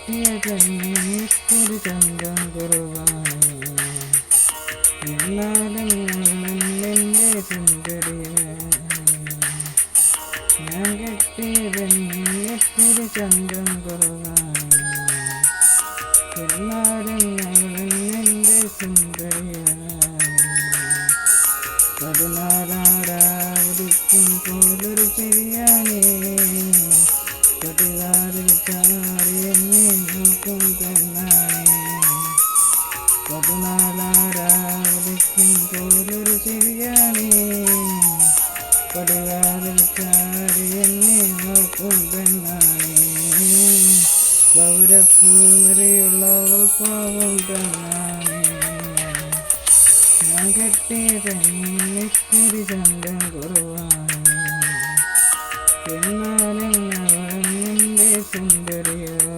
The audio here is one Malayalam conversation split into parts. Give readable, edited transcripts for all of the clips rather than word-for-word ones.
കെട്ടിയ പെണ്ണിത്തിരി ചന്തം കുറവാണ്. എന്നാലും എൻ്റെ സുന്ദരിയാണ്. ഞാൻ കെട്ടിയ പെണ്ണിത്തിരി ചന്തം കുറവാണ്. എന്നാലും എൻ്റെ സുന്ദരിയാണ്. 14 പോലൊരു ശരിയാണ്. പതിവാറിൽ ചാടി എന്നെ നോക്കും പെണ്ണാണ്. 14 പോലൊരു ശരിയാണ്. പതിവാറിൽ ചാടി എന്നെ നോക്കും പെണ്ണാണ്. പൗരപ്പൂമറിയുള്ളവൾ പാവം പെണ്ണാണ്. ഞാൻ കെട്ടിയ പെണ്ണിത്തിരി ചന്തം കുറവാണ്. എന്നാലും അവൾ എൻ്റെ സുന്ദരിയാണ്.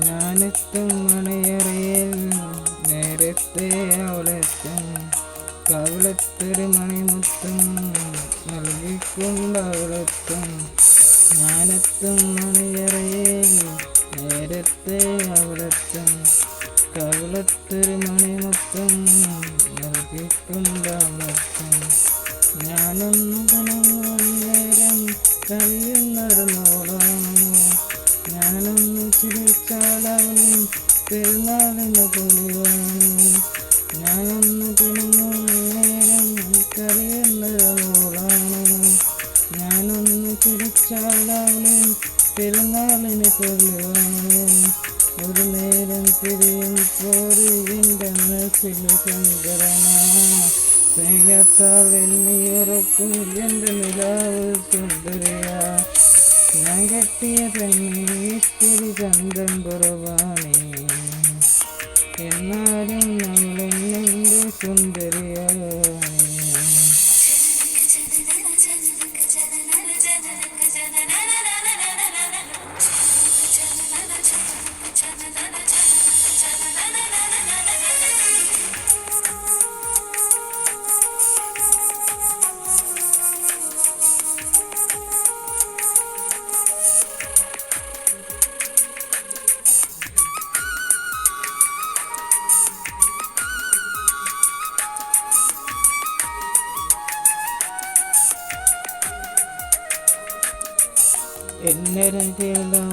ഞാനെത്തും മണിയറയിൽ നേരത്തെ അവളെത്തും. കവളത്തൊരു മണിമുത്തും നൽകിക്കൊണ്ട് അവളെത്തും. ഞാനെത്തും മണിയറയിൽ നേരത്തെ അവളെത്തും. കവളത്തൊരു മണിമുത്തും നൽകിക്കൊണ്ട് അവളെത്തും. ഞാനൊന്നു കുണങ്ങും നേരം കഴിയുന്നൊരു മോളാണ്. ഞാനൊന്ന് ചിരിച്ചാലവളും പെരുന്നാളിന് പൊലിവാണ്. ഞാനൊന്ന് കുണുങ്ങും നേരം കറിയുന്നൊരു മോളാണ്. ഞാനൊന്ന് ചിരിച്ചാലവളും പെരുന്നാളിന് പൊലിവാണ്. ഒരു നേരം തിരിയും പോരി എൻ്റെ മനസ്സിൽ സങ്കടന. സ്നേഹത്താൽ എണ്ണിയുറക്കും എൻ്റെ നിലാവ് സുന്ദരിയാ. ഞാൻ കെട്ടിയ പെണ്ണിത്തിരി ചന്തം കുറവാണ്. എന്നാലും അവളെൻ്റെ സുന്ദരിയാണ്.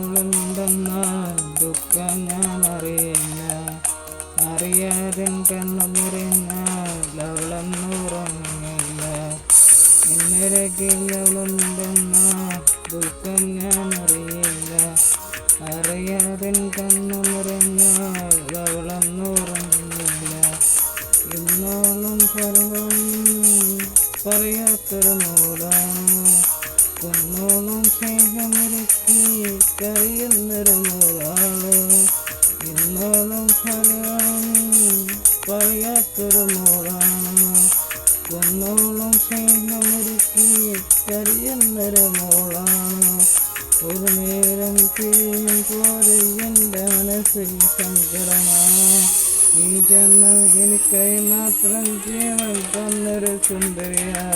എന്നൊരവളുണ്ടെന്നാൽ ദുഃഖം ഞാൻ അറിയില്ല. അറിയാതെ കണ്ണു മുറിഞ്ഞാൽ അവളെന്നുറങ്ങില്ല. എന്നൊരവളുണ്ടെന്നാൽ ദുഃഖം ഞാൻ അറിയില്ല. അറിയാതെ കണ്ണു മുറിഞ്ഞാൽ അവളെന്നുറങ്ങില്ല. ഇന്നോളം സർവം പറയാത്തൊരു മോളാണ്. കുന്നോളം സ്നേഹമൊരുക്കി കഴിയുന്നൊരു മോളാണ്. ഇന്നോളം ഫലം പറയാത്തൊരു മോളാണ്. കുന്നോളം സ്നേഹമൊരുക്കി കഴിയുന്നൊരു മോളാണ്. ഒരു നേരം തിരിയും പോലെ എൻ്റെ മനസ്സിൽ സങ്കടമാണ്. ഈ ജന്മം എനിക്കായി മാത്രം ജീവൻ തന്നൊരു സുന്ദരിയാ.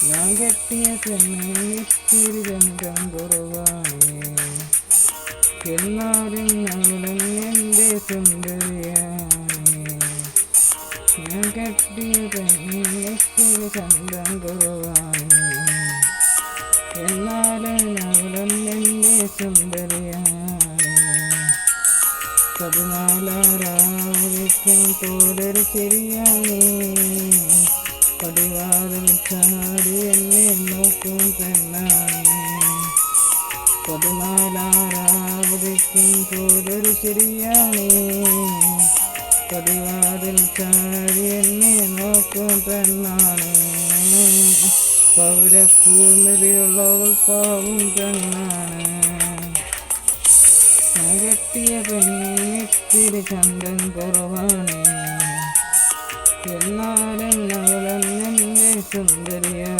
ഞാൻ കെട്ടിയ പെണ്ണിത്തിരി ചന്തം കുറവാണ്. എന്നാലും അവളും എൻ്റെ സുന്ദരിയാണ്. ഞാൻ കെട്ടിയ പെണ്ണിത്തിരി ചന്തം കുറവാണ്. എന്നാലും അവളും എൻ്റെ സുന്ദരിയാണ്. 14 പോലൊരു ശരിയാണ്. പതിവാറിൽ ചാടി എന്നെ നോക്കും പെണ്ണാണ്. 14 പോലൊരു ശരിയാണ്. പതിവാറിൽ ചാടി എന്നെ നോക്കും പെണ്ണാണ്. പൗര താമരപ്പൂമിരിയുള്ളവൾ പാവം പെണ്ണാണ്. കെട്ടിയ പെണ്ണിനിത്തിരി ചന്തം കുറവാണ്. എന്നാലും അവളെന്നെ സുന്ദരിയാ.